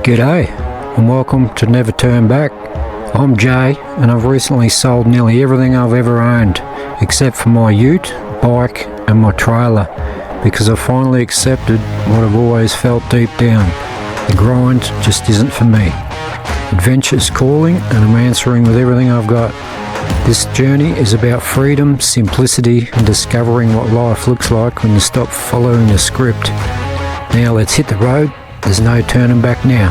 G'day and welcome to Never Turn Back. I'm Jay and I've recently sold nearly everything I've ever owned except for my ute, bike and my trailer because I've finally accepted what I've always felt deep down. The grind just isn't for me. Adventure's calling and I'm answering with everything I've got. This journey is about freedom, simplicity and discovering what life looks like when you stop following the script. Now let's hit the road. There's no turning back now.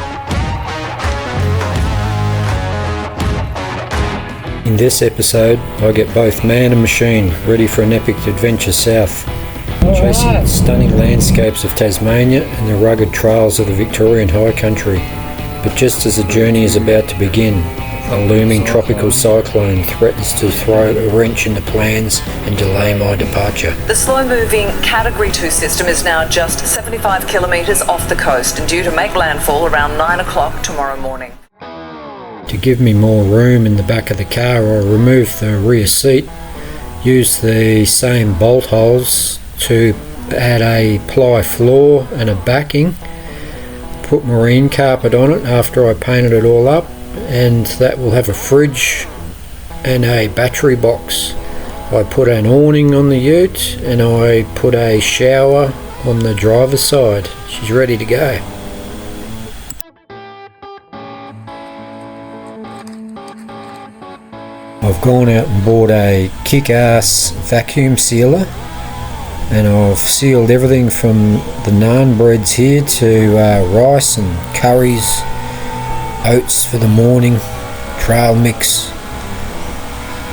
In this episode, I get both man and machine ready for an epic adventure south, chasing the stunning landscapes of Tasmania and the rugged trails of the Victorian High Country. But just as the journey is about to begin, a looming tropical cyclone threatens to throw a wrench in the plans and delay my departure. The slow-moving Category 2 system is now just 75 kilometres off the coast and due to make landfall around 9 o'clock tomorrow morning. To give me more room in the back of the car, I removed the rear seat, used the same bolt holes to add a ply floor and a backing, put marine carpet on it after I painted it all up, and that will have a fridge and a battery box. I put an awning on the ute and I put a shower on the driver's side. She's ready to go. I've gone out and bought a kick-ass vacuum sealer and I've sealed everything from the naan breads here to rice and curries, oats for the morning, trail mix,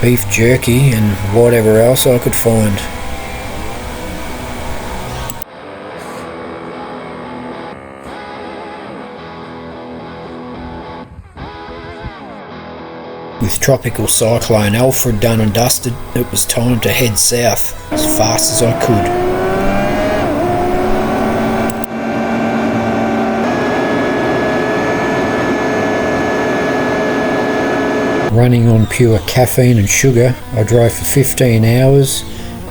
beef jerky and whatever else I could find. With Tropical Cyclone Alfred done and dusted, it was time to head south as fast as I could. Running on pure caffeine and sugar, I drove for 15 hours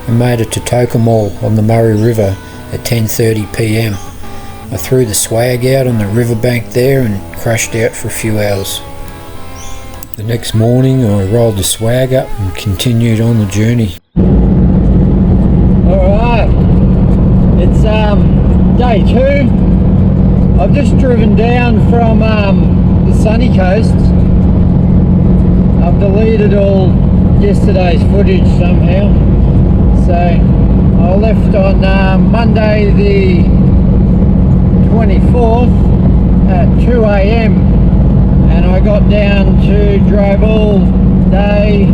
and made it to Tocumwal on the Murray River at 10:30 p.m. I threw the swag out on the riverbank there and crashed out for a few hours. The next morning I rolled the swag up and continued on the journey. Alright, it's day 2. I've just driven down from the sunny coast. I've deleted all yesterday's footage somehow. So I left on Monday the 24th at 2 a.m. and I got down to, drove all day.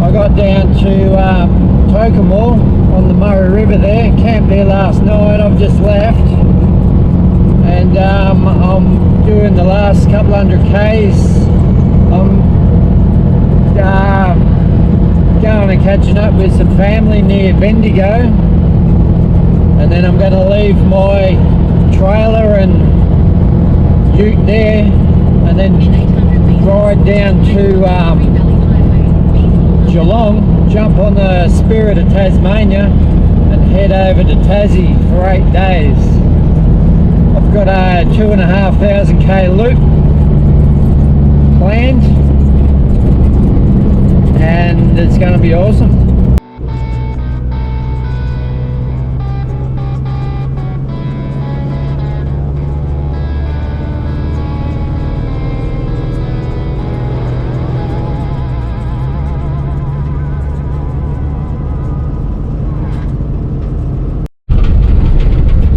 I got down to Tocumwal on the Murray River there, camped there last night. I've just left and I'm doing the last couple hundred Ks. I'm going and catching up with some family near Bendigo, and then I'm going to leave my trailer and ute there and then ride down to Geelong, jump on the Spirit of Tasmania and head over to Tassie for 8 days. I've got a 2,500 K loop planned and it's going to be awesome.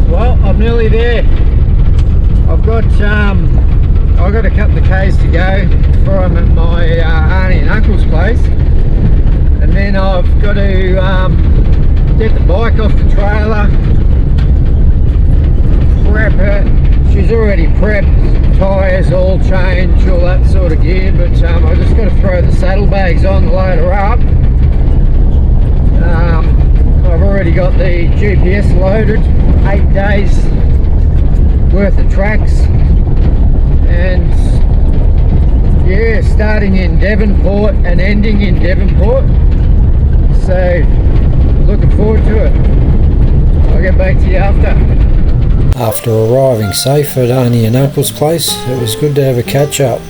Well, I'm nearly there. I've got a couple of Ks to go before I'm at my auntie and uncle's place, and then I've got to get the bike off the trailer, prep it. She's already prepped, tyres all changed, all that sort of gear, but I've just got to throw the saddlebags on, load her up. I've already got the GPS loaded, 8 days worth of tracks, and yeah, starting in Devonport and ending in Devonport, so looking forward to it. I'll get back to you after. After arriving safe at Auntie and Uncle's place, it was good to have a catch up.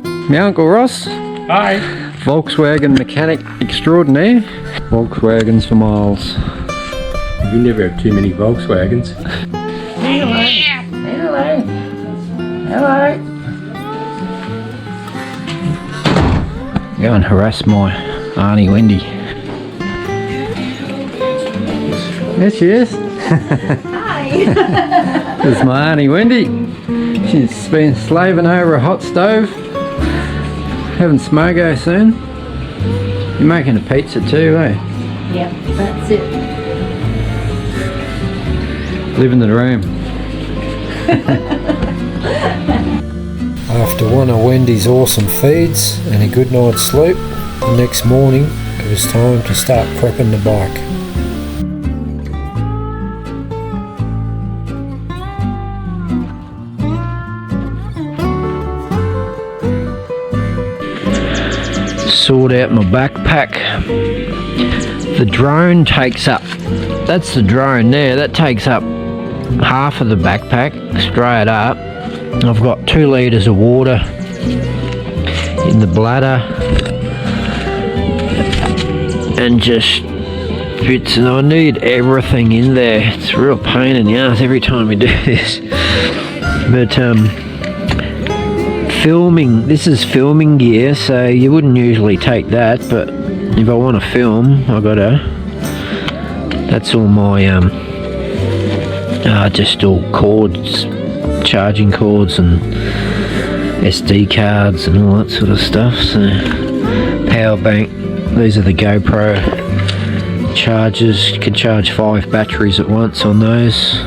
My Uncle Ross. Hi. Volkswagen mechanic extraordinaire. Volkswagens for miles. You never have too many Volkswagens. Hello. Hello. Hello. Go and harass my Auntie Wendy. There she is. Hi. This is my Auntie Wendy. She's been slaving over a hot stove. Having smogo soon. You're making a pizza too, eh? Yep, that's it. Living the dream. After one of Wendy's awesome feeds and a good night's sleep, the next morning it was time to start prepping the bike. Sort out my backpack. The drone takes up, that's the drone there, that takes up half of the backpack straight up. I've got 2 litres of water in the bladder and just bits, and I need everything in there. It's a real pain in the ass every time we do this. But filming, this is filming gear, so you wouldn't usually take that, but if I want to film, I gotta. That's all my just all cords, charging cords and SD cards and all that sort of stuff. So power bank, these are the GoPro chargers. You can charge 5 batteries at once on those.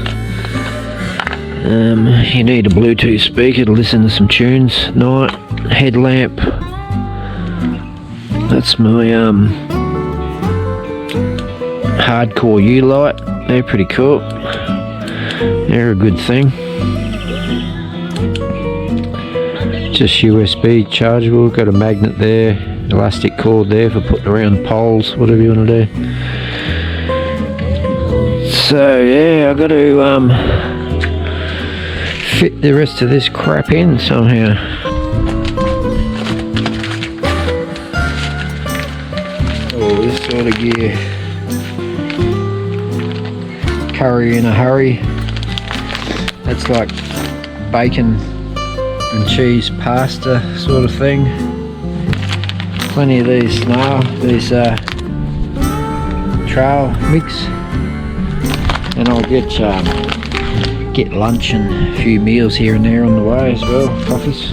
You need a Bluetooth speaker to listen to some tunes at night. Headlamp. That's my hardcore U-light. They're pretty cool. They're a good thing. Just USB chargeable. Got a magnet there, elastic cord there for putting around poles, whatever you want to do. So yeah, I got to fit the rest of this crap in somehow. Oh, this sort of gear. Curry in a hurry. That's like bacon and cheese pasta sort of thing. Plenty of these now, these trail mix, and I'll get lunch and a few meals here and there on the way as well, coffees.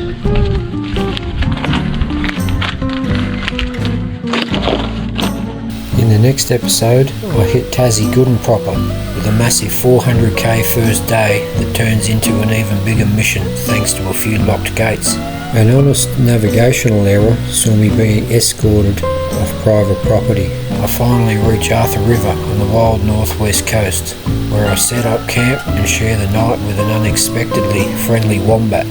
In the next episode, I hit Tassie good and proper with a massive 400k first day that turns into an even bigger mission thanks to a few locked gates. An honest navigational error saw me being escorted off private property. I finally reach Arthur River on the wild northwest coast, where I set up camp and share the night with an unexpectedly friendly wombat.